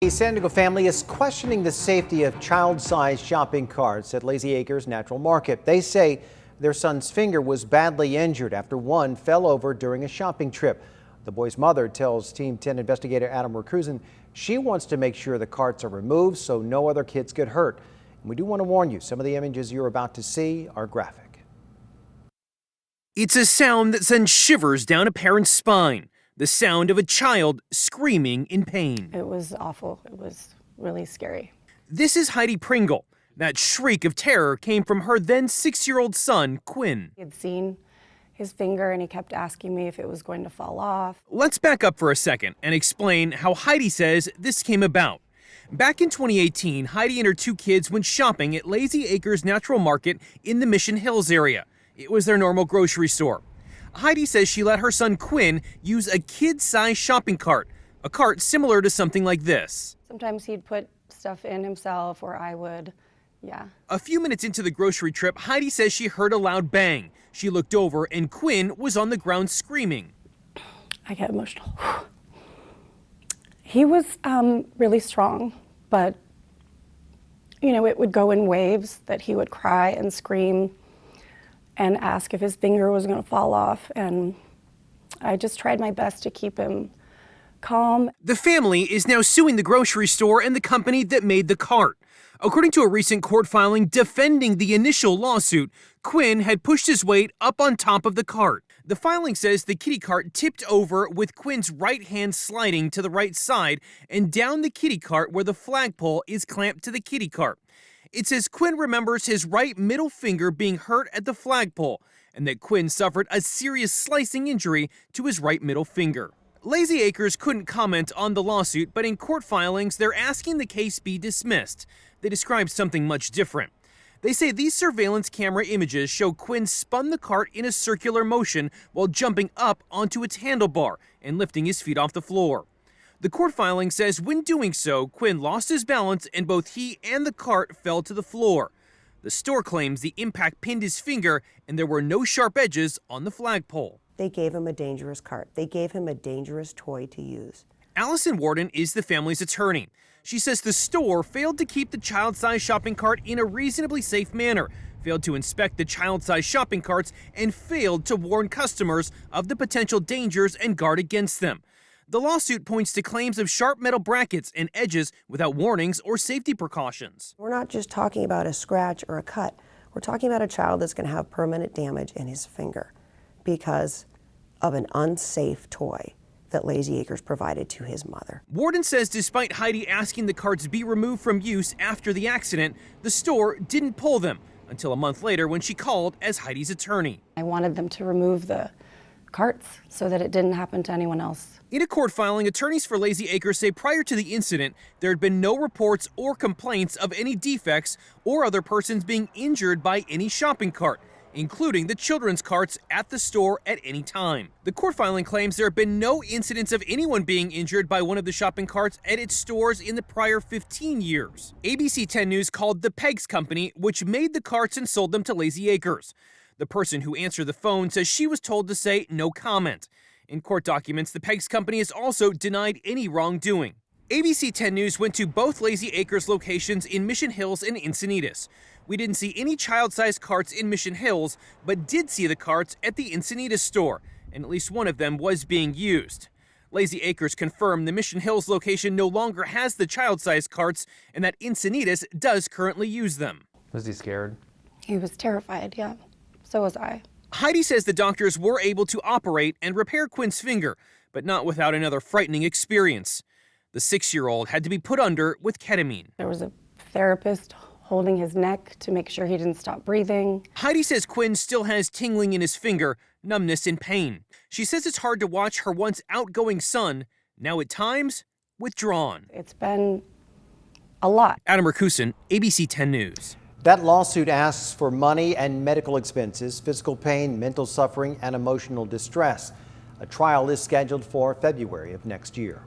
A San Diego family is questioning the safety of child-sized shopping carts at Lazy Acres Natural Market. They say their son's finger was badly injured after one fell over during a shopping trip. The boy's mother tells Team 10 investigator Adam Rakusin she wants to make sure the carts are removed so no other kids get hurt. And we do want to warn you, some of the images you're about to see are graphic. It's a sound that sends shivers down a parent's spine. The sound of a child screaming in pain. It was awful. It was really scary. This is Heidi Pringle. That shriek of terror came from her then 6-year-old son, Quinn. He had seen his finger and he kept asking me if it was going to fall off. Let's back up for a second and explain how Heidi says this came about. Back in 2018, Heidi and her 2 kids went shopping at Lazy Acres Natural Market in the Mission Hills area. It was their normal grocery store. Heidi says she let her son Quinn use a kid-sized shopping cart, a cart similar to something like this. Sometimes he'd put stuff in himself or I would, yeah. A few minutes into the grocery trip, Heidi says she heard a loud bang. She looked over and Quinn was on the ground screaming. I get emotional. He was really strong, but you know, it would go in waves that he would cry and scream and ask if his finger was going to fall off, and I just tried my best to keep him calm. The family is now suing the grocery store and the company that made the cart. According to a recent court filing defending the initial lawsuit, Quinn had pushed his weight up on top of the cart. The filing says the kitty cart tipped over with Quinn's right hand sliding to the right side and down the kitty cart where the flagpole is clamped to the kitty cart. It says Quinn remembers his right middle finger being hurt at the flagpole and that Quinn suffered a serious slicing injury to his right middle finger. Lazy Acres couldn't comment on the lawsuit, but in court filings, they're asking the case be dismissed. They describe something much different. They say these surveillance camera images show Quinn spun the cart in a circular motion while jumping up onto its handlebar and lifting his feet off the floor. The court filing says when doing so, Quinn lost his balance and both he and the cart fell to the floor. The store claims the impact pinned his finger and there were no sharp edges on the flagpole. They gave him a dangerous cart. They gave him a dangerous toy to use. Allison Warden is the family's attorney. She says the store failed to keep the child-sized shopping cart in a reasonably safe manner, failed to inspect the child-sized shopping carts, and failed to warn customers of the potential dangers and guard against them. The lawsuit points to claims of sharp metal brackets and edges without warnings or safety precautions. We're not just talking about a scratch or a cut. We're talking about a child that's going to have permanent damage in his finger because of an unsafe toy that Lazy Acres provided to his mother. Warden says despite Heidi asking the carts be removed from use after the accident, the store didn't pull them until a month later when she called as Heidi's attorney. I wanted them to remove the carts so that it didn't happen to anyone else. In a court filing, attorneys for Lazy Acres say prior to the incident, there had been no reports or complaints of any defects or other persons being injured by any shopping cart, including the children's carts at the store at any time. The court filing claims there have been no incidents of anyone being injured by one of the shopping carts at its stores in the prior 15 years. ABC 10 News called the Pegs Company, which made the carts and sold them to Lazy Acres. The person who answered the phone says she was told to say no comment. In court documents, the Pegs Company has also denied any wrongdoing. ABC 10 News went to both Lazy Acres locations in Mission Hills and Encinitas. We didn't see any child-sized carts in Mission Hills, but did see the carts at the Encinitas store, and at least one of them was being used. Lazy Acres confirmed the Mission Hills location no longer has the child-sized carts and that Encinitas does currently use them. Was he scared? He was terrified, yeah. So was I. Heidi says the doctors were able to operate and repair Quinn's finger, but not without another frightening experience. The 6-year-old had to be put under with ketamine. There was a therapist holding his neck to make sure he didn't stop breathing. Heidi says Quinn still has tingling in his finger, numbness and pain. She says it's hard to watch her once outgoing son, now at times withdrawn. It's been a lot. Adam Rakusin, ABC 10 News. That lawsuit asks for money and medical expenses, physical pain, mental suffering, and emotional distress. A trial is scheduled for February of next year.